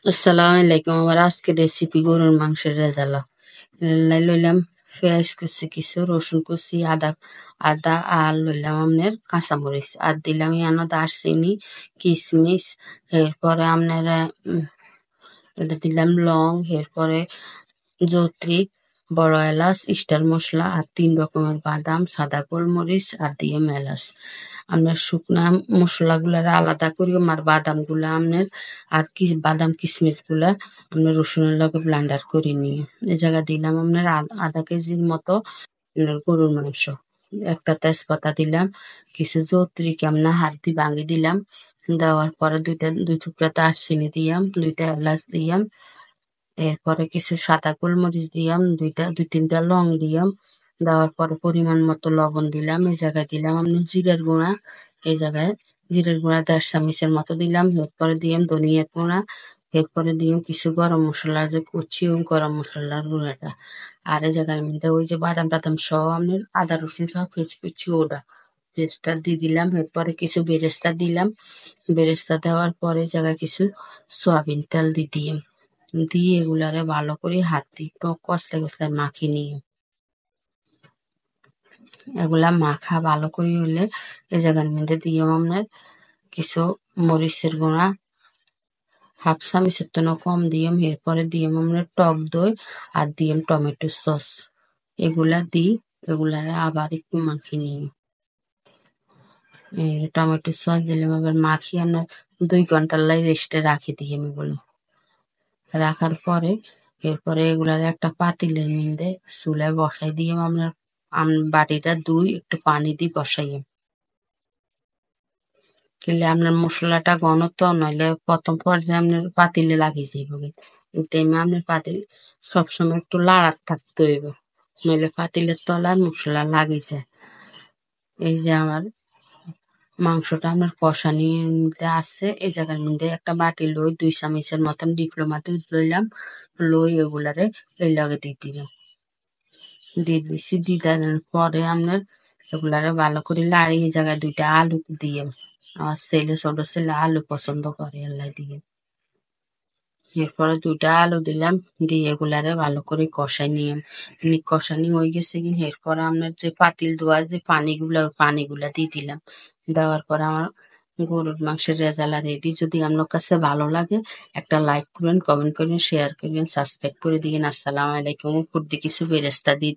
আসসালামু আলাইকুম। আমার আজকের রেসিপি গরুর মাংসের রেজালা। লইলাম পেঁয়াজ কুচি, কিছু রসুন কুচি, আদা আদা আর লইলাম আপনার কাঁচামরিচ, আর দিলাম ইয়ানো দারচিনি, কিশমিশ। এরপরে আপনার এটা দিলাম লং, এরপরে জত্রি, বড় এলাচ, স্টার মশলা, আর 3 রকমের বাদাম, সাদা গোলমরিচ, আর দিয়ে এলাচ। আপনার শুকনা মশলাগুলার আলাদা করি, আর বাদাম গুলা আপনার আর কি বাদাম কিশমিশ গুলা আপনার রসুনের লগে ব্লান্ডার করে নিয়ে এই জায়গা দিলাম আপনার আধা কেজির মতো গরুর মাংস। একটা তেজপাতা দিলাম, কিছু জত্রি কেমনা হাত দিয়ে ভাঙি দিলাম। দেওয়ার পরে দুই টুকরা দারচিনি দিয়াম, 2টা এলাচ দিয়াম। এরপরে কিছু সাদা গোলমরিচ দিলাম, দুই তিনটা লং দিলাম। দেওয়ার পরে পরিমাণ মতো লবণ দিলাম। এই জায়গায় দিলাম আমি জিরের গুঁড়া, এই জায়গায় জিরের গুঁড়া 1.5 চামচের মতো দিলাম। এরপরে দিলাম ধনিয়ার গুঁড়া, এরপরে দিলাম কিছু গরম মশলা, যে কুচি গরম মশলার গুঁড়াটা। আর এই জায়গার মধ্যে ওই যে বাদাম টাদাম সহ আমি আদা রসুন সহ কুচি ওটা পেস্টটা দিয়ে দিলাম। এরপরে কিছু বেরেস্তা দিলাম। বেরেস্তা দেওয়ার পরে জায়গায় কিছু সয়াবিন তেল দিয়ে এগুলারে ভালো করে হাত দিয়ে একটু কষলে কষলে মাখিয়ে নিয়ে এগুলা মাখা ভালো করে হলে এই জায়গার মধ্যে দিয়ে আপনার কিছু মরিচের গুঁড়া 1/2 চামচের তো কম দিম। এরপরে দিম আপনার টক দই, আর দিম টমেটো সস। এগুলা দিই, এগুলারে আবার একটু মাখিয়ে নিই। এই টমেটো সস দিলাম, এবার মাখিয়ে আপনার 2 ঘন্টার লাই রেস্টে রাখি দিই এগুলো। রাখার পরে এরপরে এগুলার একটা পাতিলের মধ্যে চুলায় বসাই দিয়ে আপনার বাটিটা দুই একটু পানি দিয়ে বসাইয়ে কিনলে আপনার মশলাটা ঘন, তো নইলে প্রথম পর্যায়ে আপনার পাতিলে লাগিয়ে যাইব। এই টাইমে আপনার পাতিল সবসময় একটু লাড়ার থাকতে হইব, নইলে পাতিলের তলায় মশলা লাগি যায়। এই যে আমার মাংসটা আপনার কষানির মধ্যে আছে, এই জায়গার মধ্যে একটা বাটি লই 2 চামচের মতন ডিপ্লোমা দুধ লইলাম। লই এগুলারে এই লগে দিয়ে দিচ্ছি। দিয়ে দেওয়ার পরে আপনার এগুলারে ভালো করে লাড়ি, এই জায়গায় 2টা আলু দিয়ে, আমার ছোট ছেলে আলু পছন্দ করে, এলাই দিয়ে। এরপরে 2টা আলু দিলাম, দিয়ে এগুলারে ভালো করে কষানি হয়ে গেছে কি। এরপরে আপনার যে পাতিল ধোয়া যে পানিগুলা দিয়ে দিলাম। দেওয়ার পরে আমার গরুর মাংসের রেজালা রেডি। যদি আপনার কাছে ভালো লাগে একটা লাইক করবেন, কমেন্ট করবেন, শেয়ার করবেন, সাবস্ক্রাইব করে দিন। আসসালামু আলাইকুম। উপর দিয়ে কিছু বেরেস্তা দিয়ে